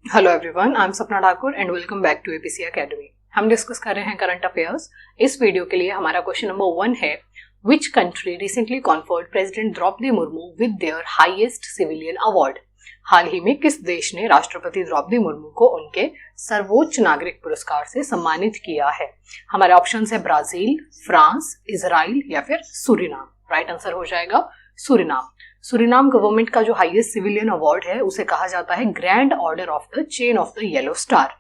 Hello everyone, I am Sapna Thakur and welcome back to APC academy. हम discuss कर रहे हैं करंट अफेयर्स। इस वीडियो के लिए हमारा क्वेश्चन नंबर 1 है, which country recently conferred president Droupadi Murmu with their highest civilian award. हाल ही में किस देश ने राष्ट्रपति द्रौपदी मुर्मू को उनके सर्वोच्च नागरिक पुरस्कार से सम्मानित किया है। हमारे ऑप्शन है ब्राजील, फ्रांस, इजराइल या फिर सूरीनाम। राइट आंसर हो जाएगा सूरीनाम। सूरीनाम गवर्नमेंट का जो हाईएस्ट सिविलियन अवार्ड है उसे कहा जाता है grand order of the chain of the yellow star,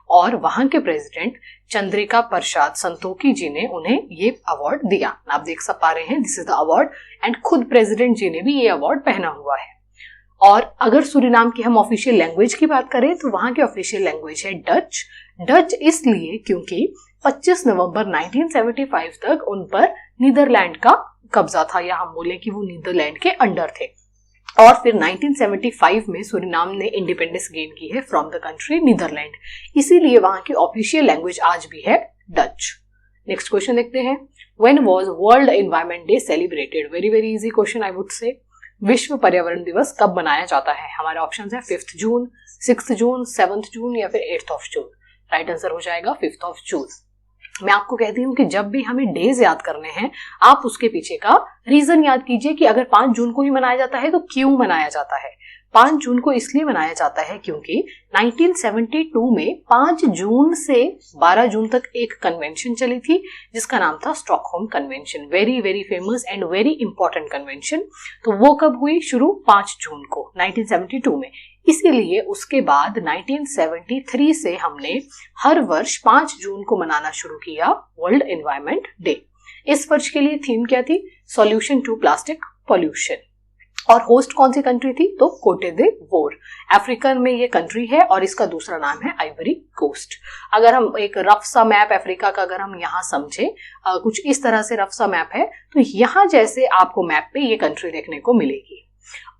और वहां के प्रेसिडेंट चंद्रिका प्रसाद संतोखी जी ने उन्हें ये अवार्ड दिया। आप देख सब पा रहे हैं, this is the award and खुद प्रेसिडेंट जी ने भी ये अवार्ड पहना हुआ है। और अगर सूरीनाम की हम ऑफिशियल लैंग्वेज की बात करें तो वहां की ऑफिशियल लैंग्वेज है डच। डच इसलिए क्योंकि 25 नवंबर 1975 तक उन पर नीदरलैंड का कब्जा था, या हम बोले कि वो नीदरलैंड के अंडर थे। और फिर 1975 में सूरीनाम ने इंडिपेंडेंस गेन की है फ्रॉम द कंट्री नीदरलैंड, इसीलिए वहां की ऑफिशियल लैंग्वेज आज भी है डच। नेक्स्ट क्वेश्चन देखते हैं, when was world environment day celebrated. Very very easy question I would say. विश्व पर्यावरण दिवस कब मनाया जाता है। हमारे ऑप्शन है 5th जून, 6th जून, 7th जून या फिर 8th of June. Right answer हो जाएगा 5th ऑफ जून। मैं आपको कहती हूँ कि जब भी हमें डेज याद करने हैं आप उसके पीछे का रीजन याद कीजिए कि अगर 5 जून को ही मनाया जाता है तो क्यों मनाया जाता है। 5 जून को इसलिए मनाया जाता है क्योंकि 1972 में 5 जून से 12 जून तक एक कन्वेंशन चली थी जिसका नाम था Stockholm convention. Very very famous and very important convention. तो वो कब हुई शुरू? 5 जून को 1972 में। इसीलिए उसके बाद 1973 से हमने हर वर्ष 5 जून को मनाना शुरू किया वर्ल्ड एनवायरनमेंट डे। इस वर्ष के लिए थीम क्या थी? Solution to plastic pollution. और होस्ट कौन सी कंट्री थी? तो कोटे दे वोर, अफ्रीका में ये कंट्री है और इसका दूसरा नाम है आइवरी कोस्ट। अगर हम एक रफ सा मैप अफ्रीका का अगर हम यहाँ समझे, कुछ इस तरह से रफ सा मैप है, तो यहाँ जैसे आपको मैप पे ये कंट्री देखने को मिलेगी।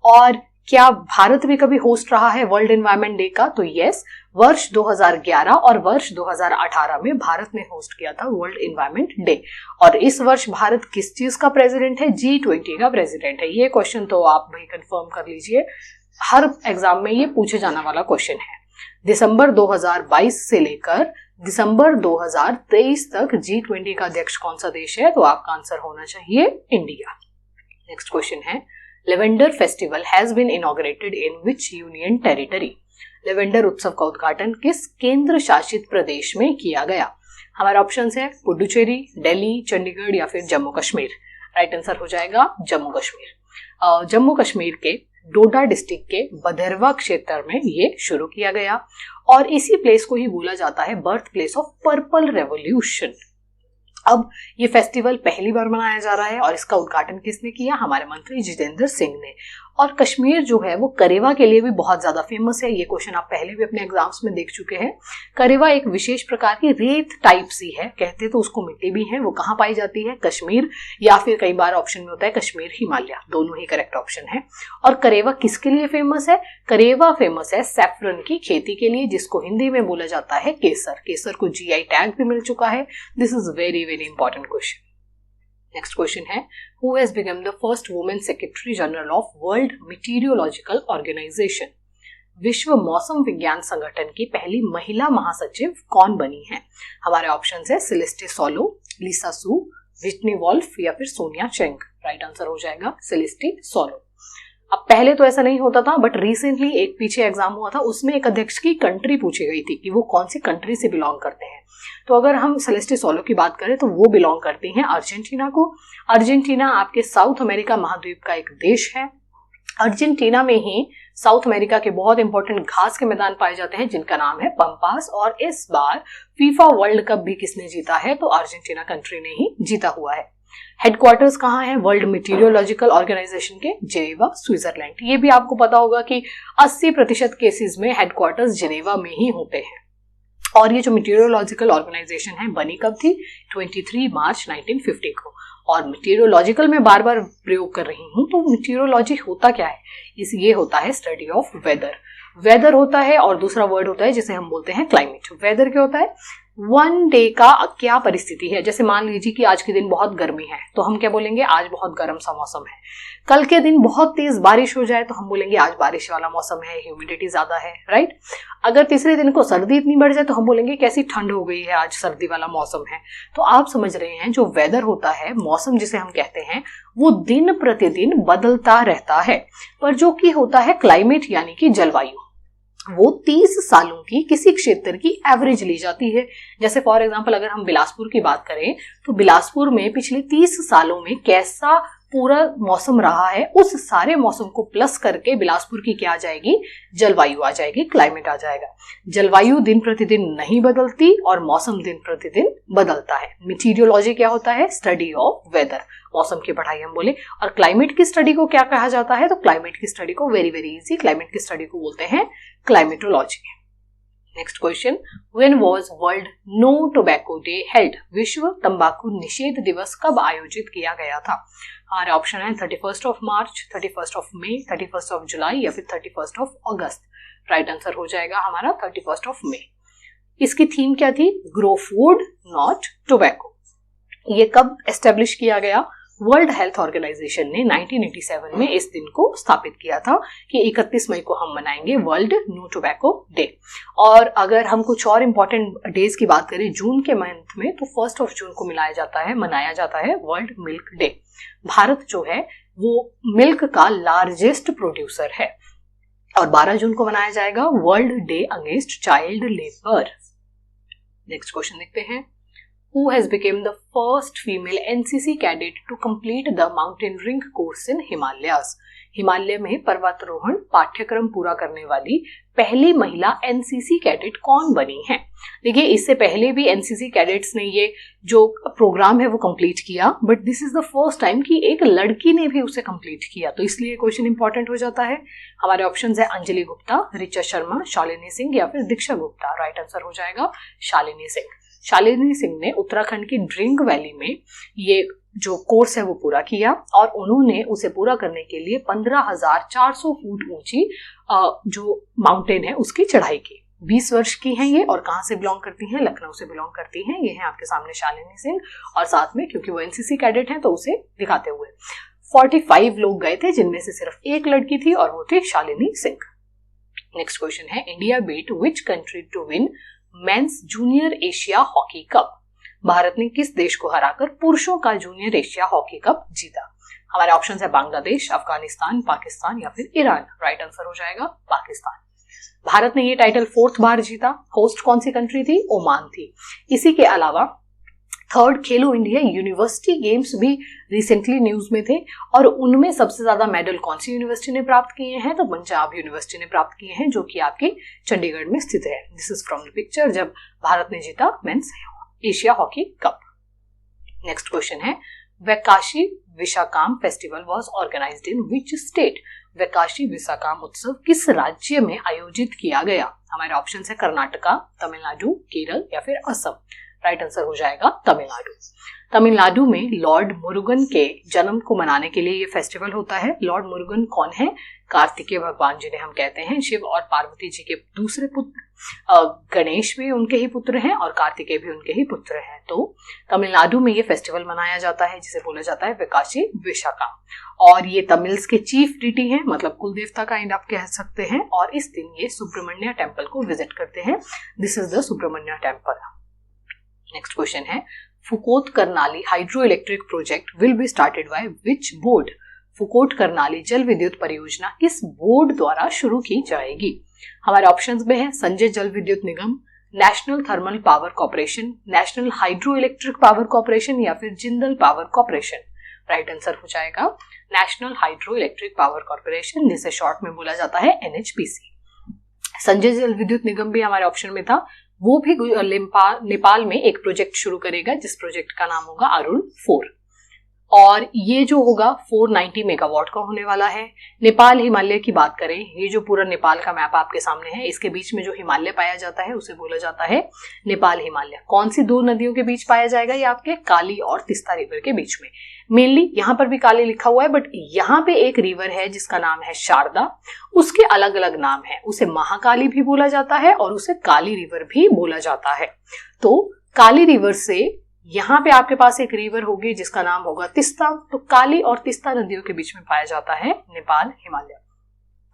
और क्या भारत भी कभी होस्ट रहा है वर्ल्ड एनवायरनमेंट डे का? तो यस, वर्ष 2011 और वर्ष 2018 में भारत ने होस्ट किया था वर्ल्ड एनवायरनमेंट डे। और इस वर्ष भारत किस चीज का प्रेसिडेंट है? G20 का प्रेसिडेंट है। ये क्वेश्चन तो आप भाई कंफर्म कर लीजिए, हर एग्जाम में ये पूछे जाने वाला क्वेश्चन है। दिसंबर 2022 से लेकर दिसंबर 2023 तक G20 का अध्यक्ष कौन सा देश है? तो आपका आंसर होना चाहिए इंडिया। नेक्स्ट क्वेश्चन है, lavender festival has been inaugurated in which union territory. Lavender उत्सव का उद्घाटन किस केंद्र शासित प्रदेश में किया गया? हमारे ऑप्शंस है पुडुचेरी, दिल्ली, चंडीगढ़ या फिर जम्मू कश्मीर। राइट आंसर हो जाएगा जम्मू कश्मीर। जम्मू कश्मीर के डोडा डिस्ट्रिक्ट के बधरवा क्षेत्र में ये शुरू किया गया और इसी प्लेस को ही बोला जाता है birth place of purple revolution. अब ये फेस्टिवल पहली बार मनाया जा रहा है और इसका उद्घाटन किसने किया? हमारे मंत्री जितेंद्र सिंह ने। और कश्मीर जो है वो करेवा के लिए भी बहुत ज्यादा फेमस है। ये क्वेश्चन आप पहले भी अपने एग्जाम्स में देख चुके हैं। करेवा एक विशेष प्रकार की रेत टाइप सी है, कहते तो उसको मिट्टी भी है। वो कहाँ पाई जाती है? कश्मीर, या फिर कई बार ऑप्शन में होता है कश्मीर हिमालय, दोनों ही करेक्ट ऑप्शन है। और करेवा किसके लिए फेमस है? करेवा फेमस है सैफरन की खेती के लिए, जिसको हिंदी में बोला जाता है केसर। केसर को GI टैग भी मिल चुका है। This is very very important question. Next question है, who has become the first woman secretary general of World Meteorological Organization। विश्व मौसम विज्ञान संगठन की पहली महिला महासचिव कौन बनी है? हमारे ऑप्शंस है सेलेस्टे सोलो, लिसा सू, विटनी वॉल्फ या फिर सोनिया चेंग। राइट आंसर हो जाएगा सेलेस्टे सोलो। अब पहले तो ऐसा नहीं होता था, बट रिसेंटली एक पीछे एग्जाम हुआ था, उसमें एक अध्यक्ष की कंट्री पूछी गई थी कि वो कौन सी कंट्री से बिलोंग करते हैं। तो अगर हम सेलेस्टे सोलो की बात करें तो वो बिलोंग करती हैं अर्जेंटीना को। अर्जेंटीना आपके साउथ अमेरिका महाद्वीप का एक देश है। अर्जेंटीना में ही साउथ अमेरिका के बहुत इंपॉर्टेंट घास के मैदान पाए जाते हैं जिनका नाम है पंपास। और इस बार फीफा वर्ल्ड कप भी किसने जीता है? तो अर्जेंटीना कंट्री ने ही जीता हुआ है। हेडक्वार्टर्स कहाँ है वर्ल्ड मीटीरियोलॉजिकल ऑर्गेनाइजेशन के? Geneva, Switzerland. ये भी आपको पता होगा कि 80% केसेस में हेडक्वार्टर्स जेनेवा में ही होते हैं। और ये जो मीटीरियोलॉजिकल ऑर्गेनाइजेशन है बनी कब थी? 23 मार्च 1950 को। और मीटीरियोलॉजिकल में बार बार प्रयोग कर रही हूँ, तो मीटीरियोलॉजी होता क्या है? ये होता है स्टडी ऑफ वेदर। वेदर होता है और दूसरा वर्ड होता है जिसे हम बोलते हैं क्लाइमेट। वेदर क्या होता है? वन डे का क्या परिस्थिति है। जैसे मान लीजिए कि आज के दिन बहुत गर्मी है तो हम क्या बोलेंगे, आज बहुत गर्म सा मौसम है। कल के दिन बहुत तेज बारिश हो जाए तो हम बोलेंगे आज बारिश वाला मौसम है, ह्यूमिडिटी ज्यादा है, राइट। अगर तीसरे दिन को सर्दी इतनी बढ़ जाए तो हम बोलेंगे कैसी ठंड हो गई है, आज सर्दी वाला मौसम है। तो आप समझ रहे हैं जो वेदर होता है, मौसम जिसे हम कहते हैं, वो दिन प्रतिदिन बदलता रहता है। पर जो कि होता है क्लाइमेट यानी कि जलवायु, वो 30 सालों की किसी क्षेत्र की एवरेज ली जाती है। जैसे फॉर एग्जांपल अगर हम बिलासपुर की बात करें तो बिलासपुर में पिछले 30 सालों में कैसा पूरा मौसम रहा है, उस सारे मौसम को प्लस करके बिलासपुर की क्या आ जाएगी, जलवायु आ जाएगी, क्लाइमेट आ जाएगा। जलवायु दिन प्रतिदिन नहीं बदलती और मौसम दिन प्रतिदिन बदलता है। मीटीरियोलॉजी क्या होता है, स्टडी ऑफ वेदर, मौसम की पढ़ाई हम बोले। और क्लाइमेट की स्टडी को क्या कहा जाता है, तो क्लाइमेट की स्टडी को वेरी वेरी इजी, क्लाइमेट की स्टडी को बोलते हैं climatology. Next question, when was world no tobacco day held, विश्व तंबाकू निषेध दिवस कब आयोजित किया गया था। हमारे ऑप्शन है 31 of March, 31 of May, 31 of July या फिर 31 ऑफ अगस्त। राइट आंसर हो जाएगा हमारा 31 ऑफ मई। इसकी थीम क्या थी, ग्रो फूड नॉट टोबैको। ये कब एस्टेब्लिश किया गया, वर्ल्ड हेल्थ ऑर्गेनाइजेशन ने 1987 में इस दिन को स्थापित किया था कि 31 मई को हम मनाएंगे वर्ल्ड नो टोबैको डे। और अगर हम कुछ और इंपॉर्टेंट डेज की बात करें जून के मंथ में, तो 1 ऑफ जून को मनाया जाता है वर्ल्ड मिल्क डे। भारत जो है वो मिल्क का लार्जेस्ट प्रोड्यूसर है। और 12 जून को मनाया जाएगा world day against child labour. Next question देखते हैं, who has become the first female NCC cadet to complete the mountaineering course in Himalayas। Himalaya में पर्वतारोहण पाठ्यक्रम पूरा करने वाली पहली महिला एनसीसी कैडेट कौन बनी है। देखिए इससे पहले भी एनसीसी कैडेट्स ने ये जो प्रोग्राम है वो कंप्लीट किया, but this is the first time कि एक लड़की ने भी उसे कंप्लीट किया, तो इसलिए क्वेश्चन इंपॉर्टेंट हो जाता है। हमारे ऑप्शंस है अंजलि गुप्ता, ऋचा शर्मा, शालिनी सिंह या फिर दीक्षा गुप्ता। राइट आंसर हो जाएगा शालिनी सिंह। शालिनी सिंह ने उत्तराखंड की ड्रिंग वैली में ये जो कोर्स है वो पूरा किया और उन्होंने उसे पूरा करने के लिए 15,400 फुट ऊंची जो माउंटेन है उसकी चढ़ाई की। 20 वर्ष की हैं ये और कहाँ से बिलोंग करती हैं, लखनऊ से बिलोंग करती हैं। ये है आपके सामने शालिनी सिंह और साथ में क्योंकि वो एनसीसी कैडेट हैं तो उसे दिखाते हुए 45 लोग गए थे जिनमें से सिर्फ एक लड़की थी और वो थी शालिनी सिंह। नेक्स्ट क्वेश्चन है, India beat which country to win men's junior Asia hockey cup. भारत ने किस देश को हराकर पुरुषों का जूनियर एशिया हॉकी कप जीता। हमारे ऑप्शन है बांग्लादेश, अफगानिस्तान, पाकिस्तान या फिर ईरान। राइट आंसर हो जाएगा पाकिस्तान। भारत ने ये टाइटल 4th बार जीता। होस्ट कौन सी कंट्री थी, ओमान थी। इसी के अलावा 3rd खेलो इंडिया यूनिवर्सिटी गेम्स भी रिसेंटली न्यूज में थे और उनमें सबसे ज्यादा मेडल कौन सी यूनिवर्सिटी ने प्राप्त किए हैं, तो पंजाब यूनिवर्सिटी ने प्राप्त किए हैं जो कि आपके चंडीगढ़ में स्थित है। This is from the picture जब भारत ने जीता men's Asia hockey cup. Next question है, Vaikasi Visakam festival was organised in which state. Vaikasi Visakam उत्सव किस राज्य में आयोजित किया गया। हमारे ऑप्शन है कर्नाटका, तमिलनाडु, केरल या फिर असम। राइट आंसर हो जाएगा तमिलनाडु। तमिलनाडु में लॉर्ड मुरुगन के जन्म को मनाने के लिए ये फेस्टिवल होता है। लॉर्ड मुरुगन कौन है, कार्तिकेय भगवान जिन्हें हम कहते हैं। शिव और पार्वती जी के दूसरे पुत्र, गणेश भी उनके ही पुत्र हैं और कार्तिकेय भी उनके ही पुत्र हैं। तो तमिलनाडु में ये फेस्टिवल मनाया जाता है जिसे बोला जाता है वैकाशी विशाखम। और ये तमिल्स के चीफ डिटी हैं, मतलब कुल देवता का आप कह सकते हैं। और इस दिन ये सुब्रमण्य टेम्पल को विजिट करते हैं। This is the Subramanya temple. Next question है, Phukot Karnali hydro electric project will be started by which board. Phukot Karnali जल विद्युत परियोजना किस बोर्ड द्वारा शुरू की जाएगी। हमारे ऑप्शंस में है Sanjay Jal Vidyut Nigam, national thermal power corporation, national hydro electric power corporation या फिर Jindal power corporation. Right answer हो जाएगा national hydro electric power corporation, जिसे शॉर्ट में बोला जाता है एनएचपीसी। संजय जल विद्युत निगम भी हमारे ऑप्शन में था। वो भी नेपाल में एक प्रोजेक्ट शुरू करेगा जिस प्रोजेक्ट का नाम होगा अरुण 4। और ये जो होगा 490 मेगावाट का होने वाला है। नेपाल हिमालय की बात करें, ये जो पूरा नेपाल का मैप आपके सामने है, इसके बीच में जो हिमालय पाया जाता है उसे बोला जाता है नेपाल हिमालय। कौन सी दो नदियों के बीच पाया जाएगा? ये आपके काली और तीस्ता रिवर के बीच में। मेनली यहाँ पर भी काली लिखा हुआ है, बट यहाँ पे एक रिवर है जिसका नाम है शारदा, उसके अलग अलग नाम है। उसे महाकाली भी बोला जाता है और उसे काली रिवर भी बोला जाता है। तो काली रिवर से यहाँ पे आपके पास एक रिवर होगी जिसका नाम होगा तीस्ता। तो काली और तीस्ता नदियों के बीच में पाया जाता है नेपाल हिमालय।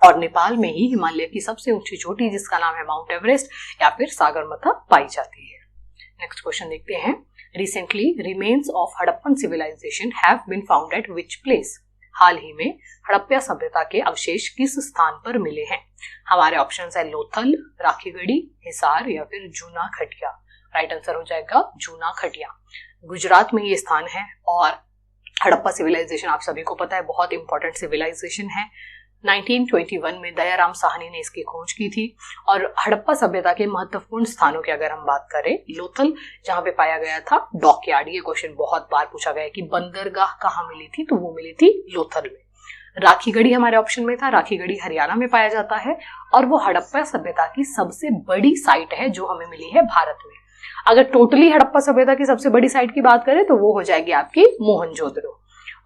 और नेपाल में ही हिमालय की सबसे ऊंची चोटी जिसका नाम है माउंट एवरेस्ट या फिर सागरमाथा पाई जाती है। नेक्स्ट क्वेश्चन देखते हैं। Recently remains of Harappan civilisation have been found at which place? हाल ही में हड़प्पा सभ्यता के अवशेष किस स्थान पर मिले हैं? हमारे ऑप्शंस है लोथल, राखीगढ़ी, हिसार या फिर जूना खटिया। राइट आंसर हो जाएगा जूना खटिया। गुजरात में ये स्थान है और हड़प्पा सिविलाइजेशन आप सभी को पता है बहुत इंपॉर्टेंट सिविलाइजेशन है। 1921 में दयाराम साहनी ने इसकी खोज की थी। और हड़प्पा सभ्यता के महत्वपूर्ण स्थानों की अगर हम बात करें, लोथल जहां पे पाया गया था डॉकयार्ड, ये क्वेश्चन बहुत बार पूछा गया कि बंदरगाह कहाँ मिली थी, तो वो मिली थी लोथल में। राखीगढ़ी हमारे ऑप्शन में था, राखीगढ़ी हरियाणा में पाया जाता है और वो हड़प्पा सभ्यता की सबसे बड़ी साइट है जो हमें मिली है भारत में। अगर टोटली हड़प्पा सभ्यता की सबसे बड़ी साइट की बात करें तो वो हो जाएगी आपकी मोहनजोदड़ो।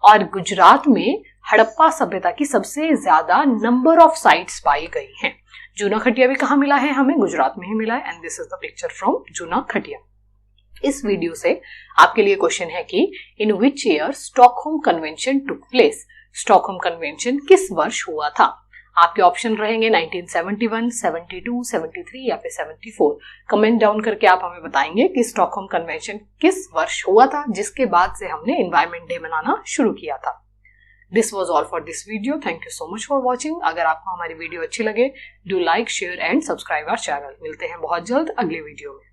और गुजरात में हड़प्पा सभ्यता की सबसे ज्यादा नंबर ऑफ साइट्स पाई गई हैं। जूना खटिया भी कहाँ मिला है? हमें गुजरात में ही मिला है। And this is the picture from Juna Khatiya. इस वीडियो से आपके लिए क्वेश्चन है कि in which year Stockholm convention took place? Stockholm convention किस वर्ष हुआ था? आपके ऑप्शन रहेंगे 1971, 72, 73 या फिर 74। कमेंट डाउन करके आप हमें बताएंगे कि स्टॉकहोम कन्वेंशन किस वर्ष हुआ था, जिसके बाद से हमने एनवायरनमेंट डे मनाना शुरू किया था। This was all for this video. Thank you so much for watching. अगर आपको हमारी वीडियो अच्छी लगे, do like, share and subscribe our channel. मिलते हैं बहुत जल्द अगले वीडियो में।